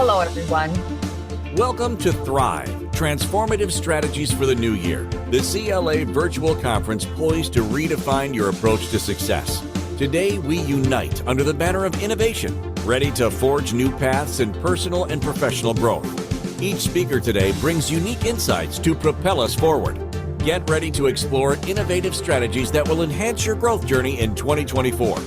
Hello, everyone. Welcome to Thrive, Transformative Strategies for the New Year, the CLA virtual conference poised to redefine your approach to success. Today, we unite under the banner of innovation, ready to forge new paths in personal and professional growth. Each speaker today brings unique insights to propel us forward. Get ready to explore innovative strategies that will enhance your growth journey in 2024.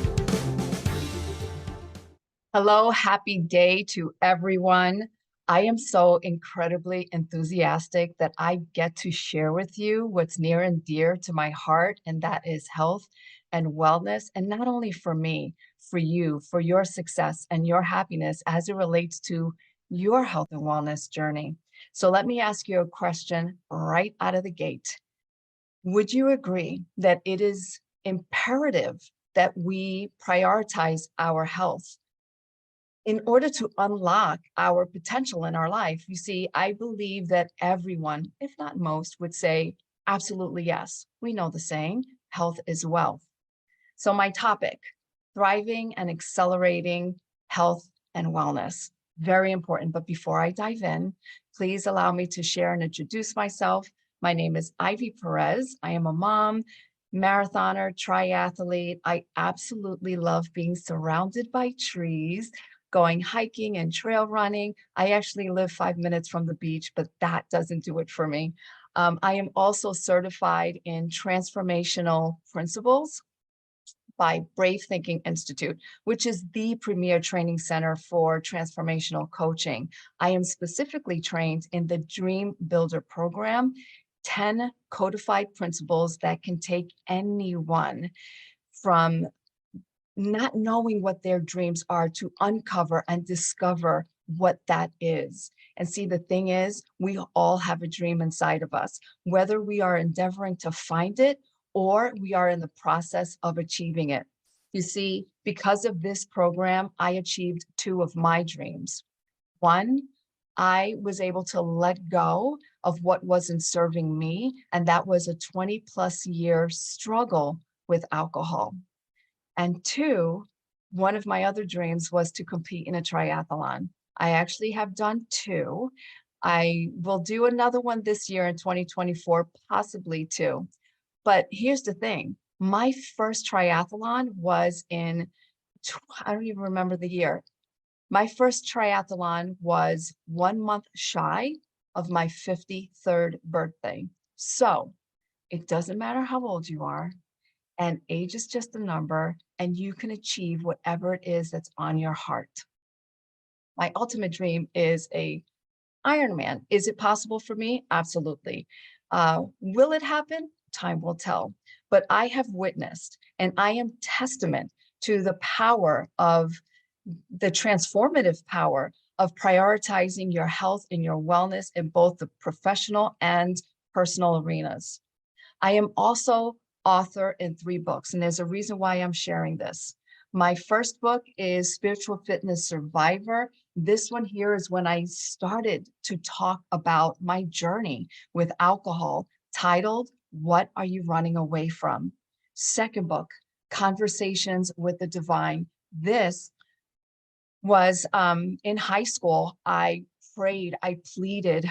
Hello, happy day to everyone. I am so incredibly enthusiastic that I get to share with you what's near and dear to my heart, and that is health and wellness. And not only for me, for you, for your success and your happiness as it relates to your health and wellness journey. So let me ask you a question right out of the gate. Would you agree that it is imperative that we prioritize our health in order to unlock our potential in our life? You see, I believe that everyone, if not most, would say, absolutely yes. We know the saying, health is wealth. So my topic, thriving and accelerating health and wellness, very important. But before I dive in, please allow me to share and introduce myself. My name is Ivy Perez. I am a mom, marathoner, triathlete. I absolutely love being surrounded by trees, going hiking and trail running. I actually live 5 minutes from the beach, but that doesn't do it for me. I am also certified in transformational principles by Brave Thinking Institute, which is the premier training center for transformational coaching. I am specifically trained in the Dream Builder program, 10 codified principles that can take anyone from not knowing what their dreams are to uncover and discover what that is. And see, the thing is, we all have a dream inside of us, whether we are endeavoring to find it or we are in the process of achieving it. You see, because of this program, I achieved 2 of my dreams. One, I was able to let go of what wasn't serving me, and that was a 20+ year struggle with alcohol. And 2, one of my other dreams was to compete in a triathlon. I actually have done 2. I will do another one this year in 2024, possibly 2. But here's the thing. My first triathlon was I don't even remember the year. My first triathlon was 1 month shy of my 53rd birthday. So it doesn't matter how old you are. And age is just a number, and you can achieve whatever it is that's on your heart. My ultimate dream is a Ironman. Is it possible for me? Absolutely. Will it happen? Time will tell. But I have witnessed, and I am testament to the power of the transformative power of prioritizing your health and your wellness in both the professional and personal arenas. I am also author in 3 books, and there's a reason why I'm sharing this. My first book is Spiritual Fitness Survivor. This one here is when I started to talk about my journey with alcohol, titled, What Are You Running Away From? Second book, Conversations with the Divine. This was in high school. I prayed, I pleaded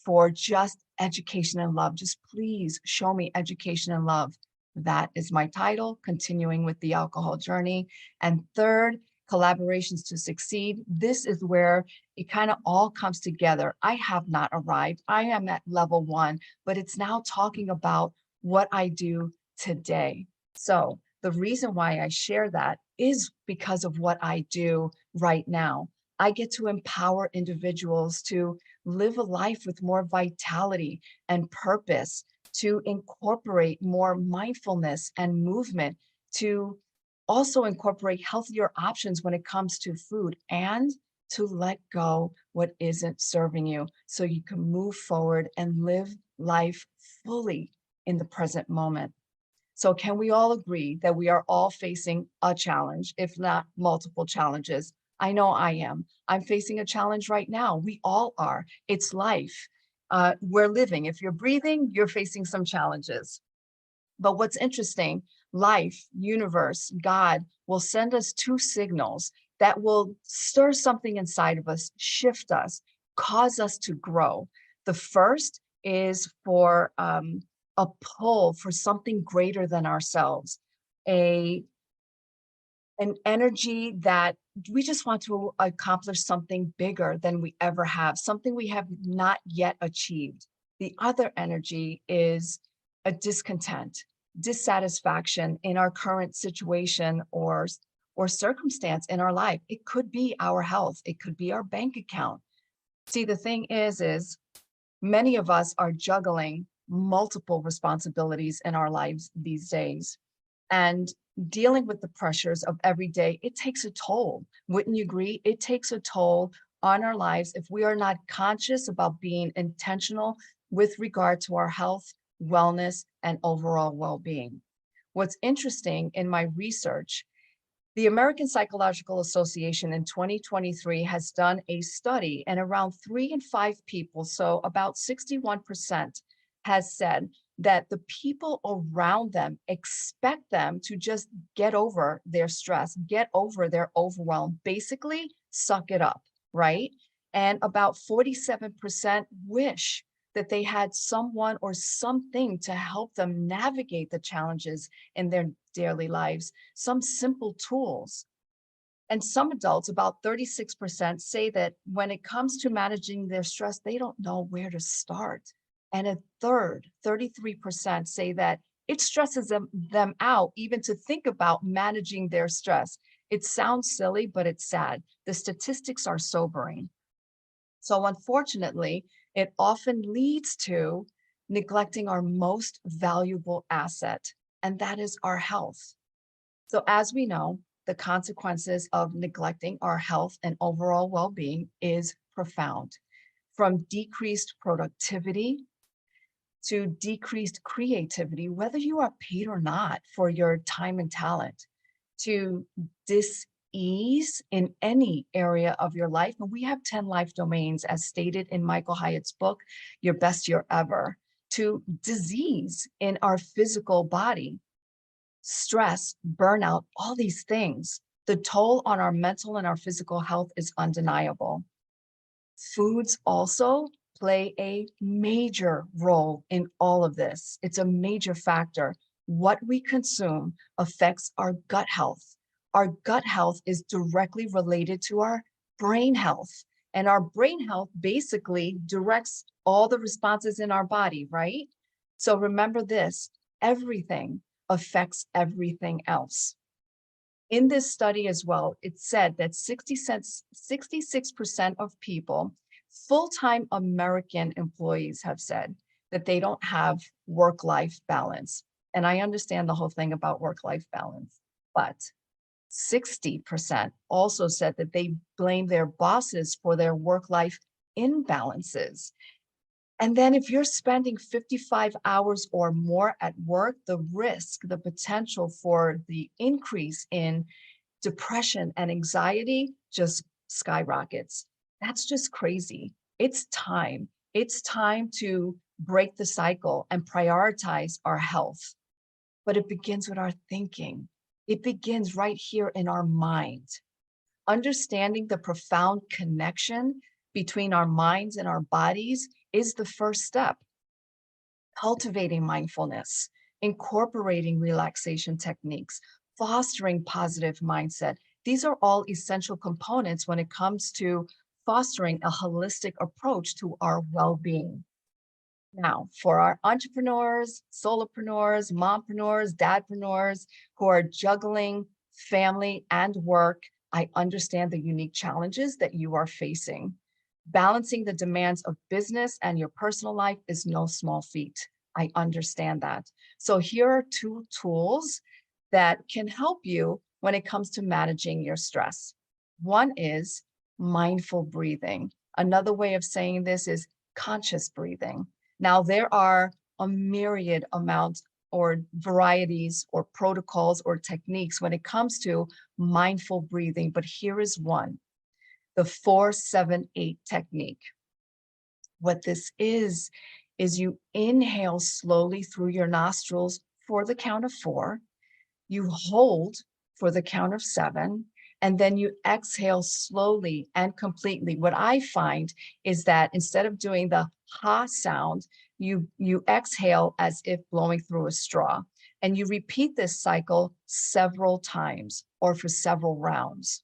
for just education and love. Just please show me education and love. That is my title, continuing with the alcohol journey. And third, Collaborations to Succeed. This is where it kind of all comes together. I have not arrived. I am at level 1, but it's now talking about what I do today. So the reason why I share that is because of what I do right now. I get to empower individuals to live a life with more vitality and purpose, to incorporate more mindfulness and movement, to also incorporate healthier options when it comes to food, and to let go what isn't serving you so you can move forward and live life fully in the present moment. So can we all agree that we are all facing a challenge, if not multiple challenges? I know I am. I'm facing a challenge right now. We all are. It's life. We're living. If you're breathing, you're facing some challenges. But what's interesting, life, universe, God will send us 2 signals that will stir something inside of us, shift us, cause us to grow. The first is for a pull for something greater than ourselves, a an energy that we just want to accomplish something bigger than we ever have, something we have not yet achieved. The other energy is a discontent, dissatisfaction in our current situation or circumstance in our life. It could be our health, it could be our bank account. See, the thing is many of us are juggling multiple responsibilities in our lives these days. And dealing with the pressures of every day, it takes a toll. Wouldn't you agree? It takes a toll on our lives if we are not conscious about being intentional with regard to our health, wellness, and overall well-being. What's interesting in my research, the American Psychological Association in 2023 has done a study, and around 3 in 5 people, so about 61%, has said that the people around them expect them to just get over their stress, get over their overwhelm, basically suck it up, right? And about 47% wish that they had someone or something to help them navigate the challenges in their daily lives, some simple tools. And some adults, about 36%, say that when it comes to managing their stress, they don't know where to start. And a third, 33%, say that it stresses them out even to think about managing their stress. It sounds silly, but it's sad. The statistics are sobering. So unfortunately, it often leads to neglecting our most valuable asset, and that is our health. So as we know, the consequences of neglecting our health and overall well-being is profound. From decreased productivity to decreased creativity, whether you are paid or not for your time and talent, to dis-ease in any area of your life. And we have 10 life domains, as stated in Michael Hyatt's book, Your Best Year Ever, to disease in our physical body, stress, burnout, all these things. The toll on our mental and our physical health is undeniable. Foods also play a major role in all of this. It's a major factor. What we consume affects our gut health. Our gut health is directly related to our brain health. And our brain health basically directs all the responses in our body, right? So remember this, everything affects everything else. In this study as well, it said that 66% of people, full-time American employees, have said that they don't have work-life balance. And I understand the whole thing about work-life balance, but 60% also said that they blame their bosses for their work-life imbalances. And then if you're spending 55 hours or more at work, the risk, the potential for the increase in depression and anxiety just skyrockets. That's just crazy. It's time. It's time to break the cycle and prioritize our health. But it begins with our thinking. It begins right here in our mind. Understanding the profound connection between our minds and our bodies is the first step. Cultivating mindfulness, incorporating relaxation techniques, fostering positive mindset. These are all essential components when it comes to fostering a holistic approach to our well-being. Now, for our entrepreneurs, solopreneurs, mompreneurs, dadpreneurs who are juggling family and work, I understand the unique challenges that you are facing. Balancing the demands of business and your personal life is no small feat. I understand that. So here are 2 tools that can help you when it comes to managing your stress. One is mindful breathing. Another way of saying this is conscious breathing. Now, there are a myriad amounts or varieties or protocols or techniques when it comes to mindful breathing, but here is one. The 4-7-8 technique. What this is you inhale slowly through your nostrils for the count of 4, you hold for the count of 7, And then you exhale slowly and completely. What I find is that instead of doing the ha sound, you exhale as if blowing through a straw. And you repeat this cycle several times or for several rounds.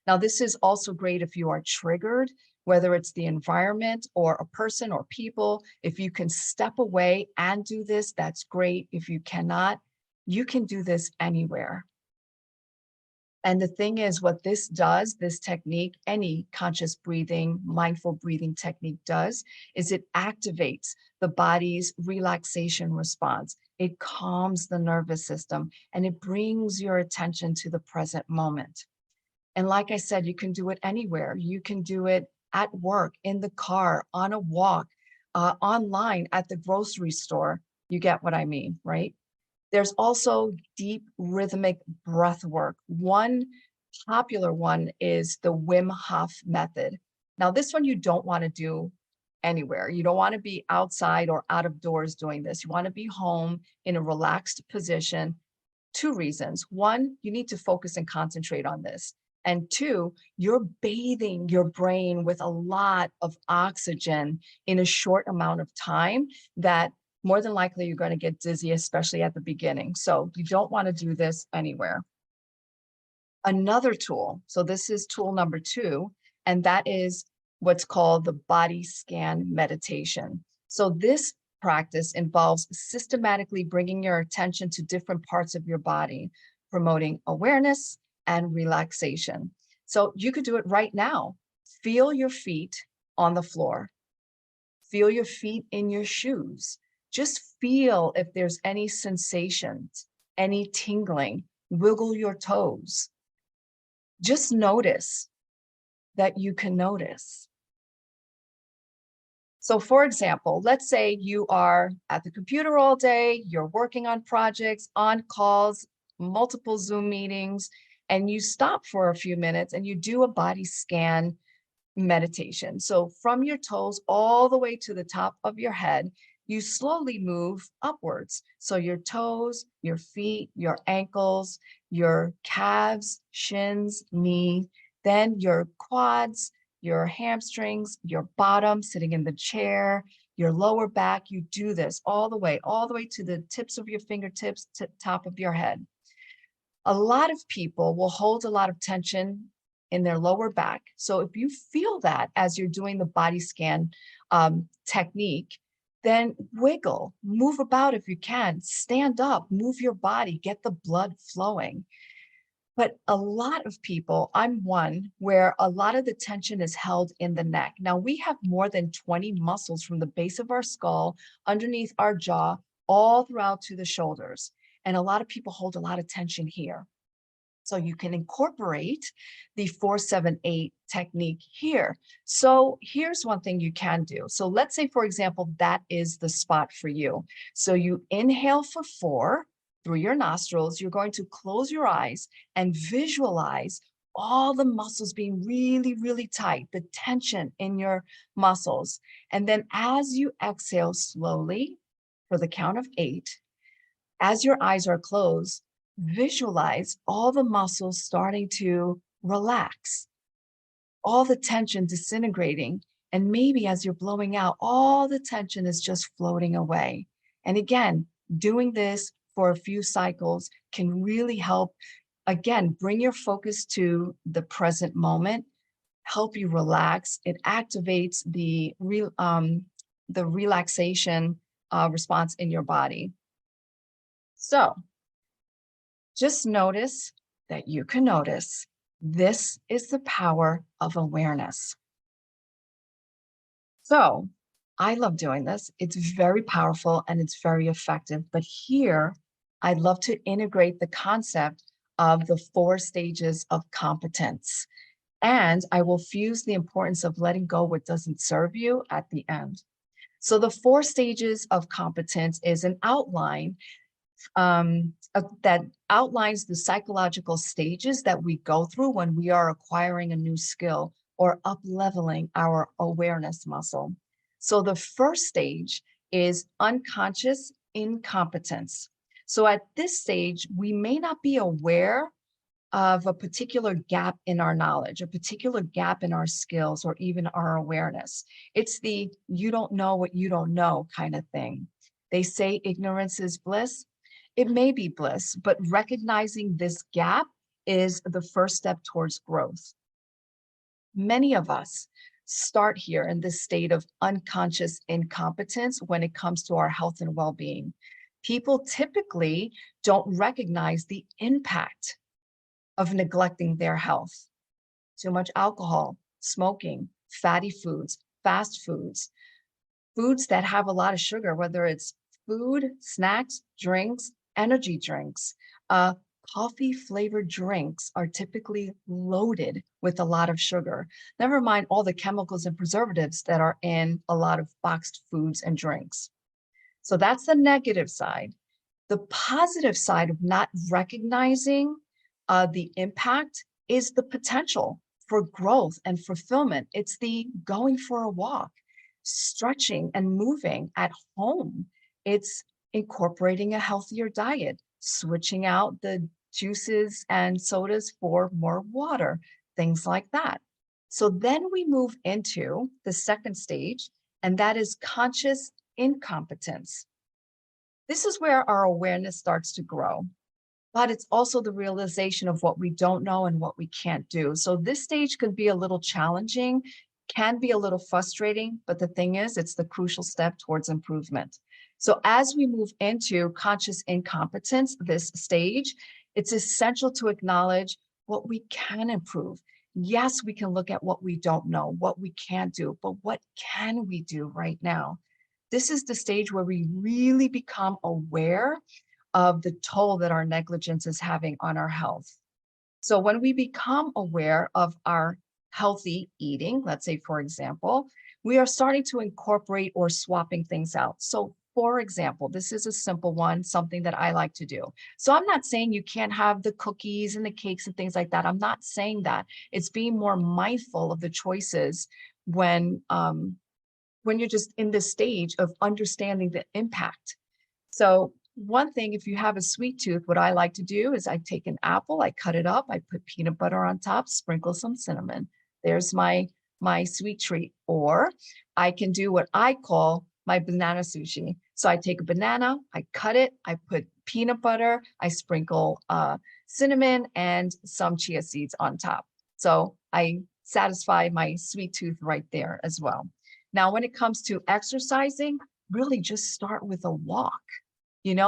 Now, this is also great if you are triggered, whether it's the environment or a person or people. If you can step away and do this, that's great. If you cannot, you can do this anywhere. And the thing is, what this does, this technique, any conscious breathing, mindful breathing technique does, is it activates the body's relaxation response. It calms the nervous system and it brings your attention to the present moment. And like I said, you can do it anywhere. You can do it at work, in the car, on a walk, online, at the grocery store. You get what I mean, right? There's also deep rhythmic breath work. One popular one is the Wim Hof method. Now, this one you don't want to do anywhere. You don't want to be outside or out of doors doing this. You want to be home in a relaxed position. Two reasons. One, you need to focus and concentrate on this. And two, you're bathing your brain with a lot of oxygen in a short amount of time that more than likely you're going to get dizzy, especially at the beginning. So you don't want to do this anywhere. Another tool, so this is tool number 2, and that is what's called the body scan meditation. So this practice involves systematically bringing your attention to different parts of your body, promoting awareness and relaxation. So you could do it right now. Feel your feet on the floor. Feel your feet in your shoes. Just feel if there's any sensations, any tingling. Wiggle your toes. Just notice that you can notice. So for example, let's say you are at the computer all day, you're working on projects, on calls, multiple Zoom meetings, and you stop for a few minutes and you do a body scan meditation. So from your toes all the way to the top of your head, you slowly move upwards. So your toes, your feet, your ankles, your calves, shins, knee, then your quads, your hamstrings, your bottom, sitting in the chair, your lower back. You do this all the way to the tips of your fingertips, to top of your head. A lot of people will hold a lot of tension in their lower back. So if you feel that as you're doing the body scan technique, then wiggle, move about if you can, stand up, move your body, get the blood flowing. But a lot of people, I'm one, where a lot of the tension is held in the neck. Now, we have more than 20 muscles from the base of our skull, underneath our jaw, all throughout to the shoulders. And a lot of people hold a lot of tension here. So you can incorporate the 4-7-8 technique here. So here's one thing you can do. So let's say, for example, that is the spot for you. So you inhale for 4 through your nostrils. You're going to close your eyes and visualize all the muscles being really, really tight, the tension in your muscles. And then as you exhale slowly for the count of 8, as your eyes are closed, visualize all the muscles starting to relax, all the tension disintegrating. And maybe as you're blowing out, all the tension is just floating away. And again, doing this for a few cycles can really help, again, bring your focus to the present moment, help you relax. It activates the relaxation response in your body. So just notice that you can notice. This is the power of awareness. So I love doing this. It's very powerful and it's very effective. But here, I'd love to integrate the concept of the 4 stages of competence. And I will fuse the importance of letting go what doesn't serve you at the end. So the 4 stages of competence is an outline that outlines the psychological stages that we go through when we are acquiring a new skill or up-leveling our awareness muscle. So the first stage is unconscious incompetence. So at this stage, we may not be aware of a particular gap in our knowledge, a particular gap in our skills, or even our awareness. It's the you don't know what you don't know kind of thing. They say ignorance is bliss. It may be bliss, but recognizing this gap is the first step towards growth. Many of us start here in this state of unconscious incompetence when it comes to our health and well-being. People typically don't recognize the impact of neglecting their health. Too much alcohol, smoking, fatty foods, fast foods, foods that have a lot of sugar, whether it's food, snacks, drinks, energy drinks. Coffee flavored drinks are typically loaded with a lot of sugar. Never mind all the chemicals and preservatives that are in a lot of boxed foods and drinks. So that's the negative side. The positive side of not recognizing the impact is the potential for growth and fulfillment. It's the going for a walk, stretching and moving at home. It's incorporating a healthier diet, switching out the juices and sodas for more water, things like that. So then we move into the second stage, and that is conscious incompetence. This is where our awareness starts to grow, but it's also the realization of what we don't know and what we can't do. So this stage could be a little challenging, can be a little frustrating, but the thing is, it's the crucial step towards improvement. So as we move into conscious incompetence, this stage, it's essential to acknowledge what we can improve. Yes, we can look at what we don't know, what we can't do, but what can we do right now? This is the stage where we really become aware of the toll that our negligence is having on our health. So when we become aware of our healthy eating, let's say, for example, we are starting to incorporate or swapping things out. So for example, this is a simple one, something that I like to do. So I'm not saying you can't have the cookies and the cakes and things like that. I'm not saying that. It's being more mindful of the choices when you're just in this stage of understanding the impact. So one thing, if you have a sweet tooth, what I like to do is I take an apple, I cut it up, I put peanut butter on top, sprinkle some cinnamon. There's my sweet treat. Or I can do what I call my banana sushi. So I take a banana, I cut it, I put peanut butter, I sprinkle cinnamon and some chia seeds on top. So I satisfy my sweet tooth right there as well. Now, when it comes to exercising, really just start with a walk.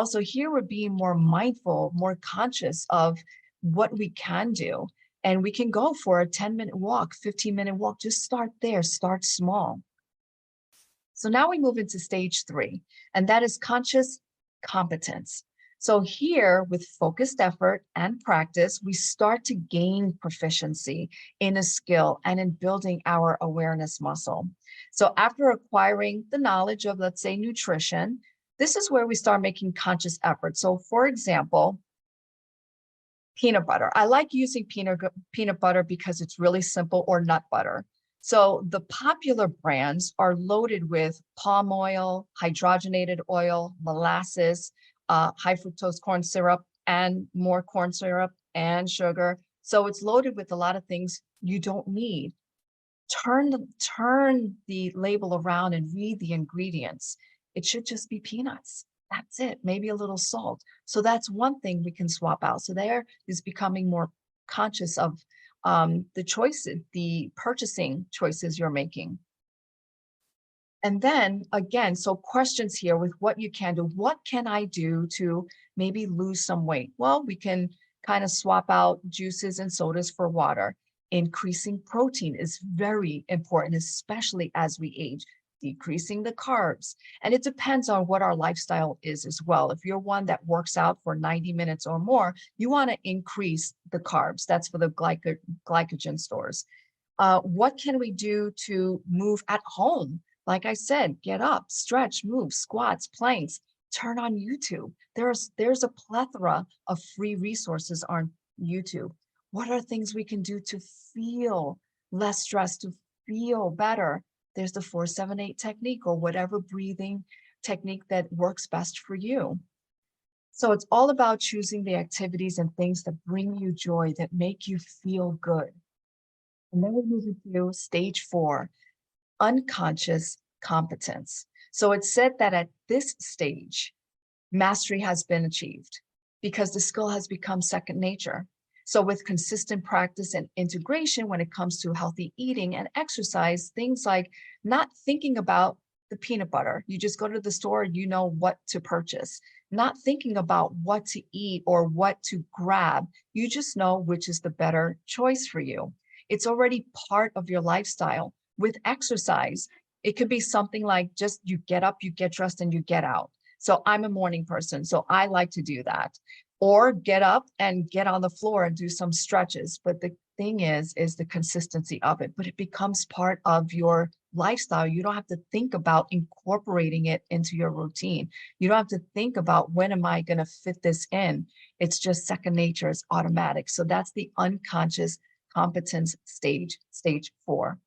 So here we're being more mindful, more conscious of what we can do. And we can go for a 10-minute walk, 15-minute walk. Just start there, start small. So now we move into stage 3, and that is conscious competence. So here, with focused effort and practice, we start to gain proficiency in a skill and in building our awareness muscle. So after acquiring the knowledge of, let's say, nutrition, this is where we start making conscious efforts. So for example, peanut butter. I like using peanut butter because it's really simple, or nut butter. So the popular brands are loaded with palm oil, hydrogenated oil, molasses, high fructose corn syrup, and more corn syrup and sugar. So it's loaded with a lot of things you don't need. Turn the label around and read the ingredients. It should just be peanuts. That's it. Maybe a little salt. So that's one thing we can swap out. So there is becoming more conscious of the choices, the purchasing choices you're making. And then again, so questions here with what you can do. What can I do to maybe lose some weight? Well, we can kind of swap out juices and sodas for water. Increasing protein is very important, especially as we age. Decreasing the carbs. And it depends on what our lifestyle is as well. If you're one that works out for 90 minutes or more, you want to increase the carbs. That's for the glycogen stores. What can we do to move at home? Like I said, get up, stretch, move, squats, planks, turn on YouTube. There's a plethora of free resources on YouTube. What are things we can do to feel less stressed, to feel better? There's the 4-7-8 technique, or whatever breathing technique that works best for you. So it's all about choosing the activities and things that bring you joy, that make you feel good. And then we move into stage 4, unconscious competence. So it's said that at this stage, mastery has been achieved because the skill has become second nature. So, with consistent practice and integration when it comes to healthy eating and exercise, things like not thinking about the peanut butter, you just go to the store, you know what to purchase, not thinking about what to eat or what to grab, you just know which is the better choice for you. It's already part of your lifestyle. With exercise, it could be something like just you get up, you get dressed, and you get out. So I'm a morning person, so I like to do that. Or get up and get on the floor and do some stretches. But the thing is the consistency of it. But it becomes part of your lifestyle. You don't have to think about incorporating it into your routine. You don't have to think about when am I going to fit this in. It's just second nature, it's automatic. So that's the unconscious competence stage, stage 4.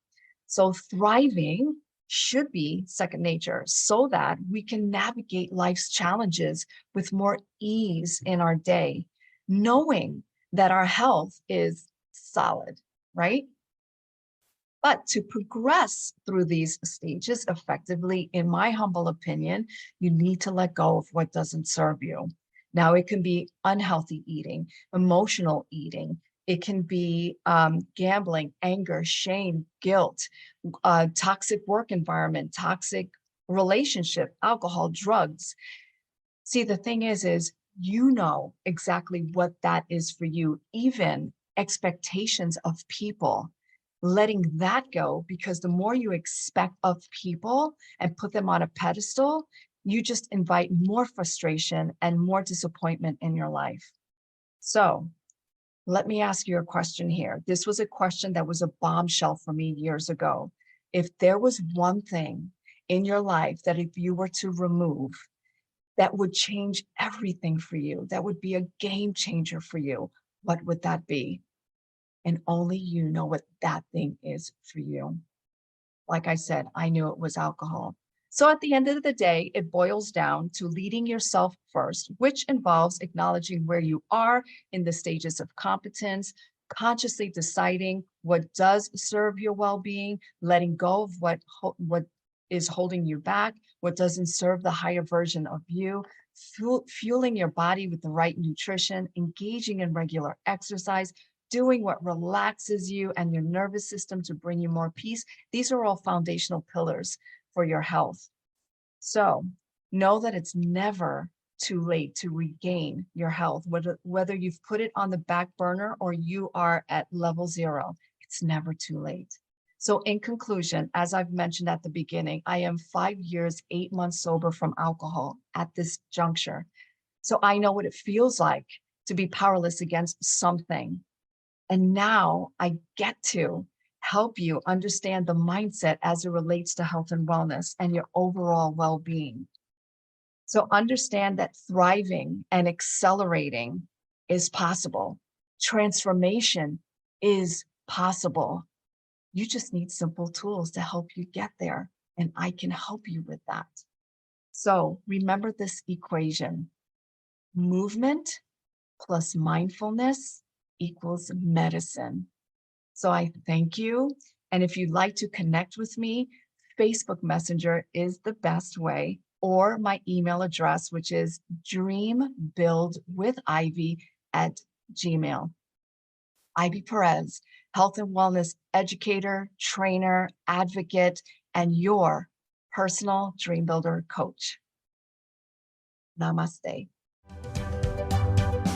So thriving should be second nature so that we can navigate life's challenges with more ease in our day, knowing that our health is solid, right? But to progress through these stages effectively, in my humble opinion, you need to let go of what doesn't serve you. Now, it can be unhealthy eating, emotional eating. It can be gambling, anger, shame, guilt, toxic work environment, toxic relationship, alcohol, drugs. See, the thing is you know exactly what that is for you, even expectations of people, letting that go, because the more you expect of people and put them on a pedestal, you just invite more frustration and more disappointment in your life. So let me ask you a question here. This was a question that was a bombshell for me years ago. If there was one thing in your life that if you were to remove, that would change everything for you, that would be a game changer for you, what would that be? And only you know what that thing is for you. Like I said, I knew it was alcohol. So at the end of the day, it boils down to leading yourself first, which involves acknowledging where you are in the stages of competence, consciously deciding what does serve your well-being, letting go of what is holding you back, what doesn't serve the higher version of you, fueling your body with the right nutrition, engaging in regular exercise, doing what relaxes you and your nervous system to bring you more peace. These are all foundational pillars for your health. So know that it's never too late to regain your health, whether you've put it on the back burner or you are at level 0, it's never too late. So in conclusion, as I've mentioned at the beginning, I am 5 years, 8 months sober from alcohol at this juncture. So I know what it feels like to be powerless against something. And now I get to help you understand the mindset as it relates to health and wellness and your overall well-being. So understand that thriving and accelerating is possible. Transformation is possible. You just need simple tools to help you get there, and I can help you with that. So remember this equation: movement plus mindfulness equals medicine. So I thank you. And if you'd like to connect with me, Facebook Messenger is the best way, or my email address, which is dreambuildwithivy@gmail. Ivy Perez, health and wellness educator, trainer, advocate, and your personal dream builder coach. Namaste.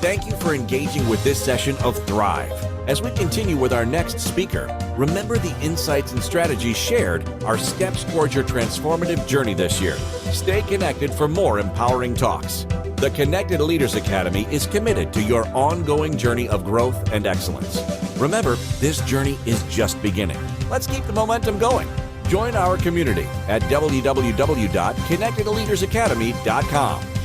Thank you for engaging with this session of Thrive. As we continue with our next speaker, remember the insights and strategies shared are steps towards your transformative journey this year. Stay connected for more empowering talks. The Connected Leaders Academy is committed to your ongoing journey of growth and excellence. Remember, this journey is just beginning. Let's keep the momentum going. Join our community at www.connectedleadersacademy.com.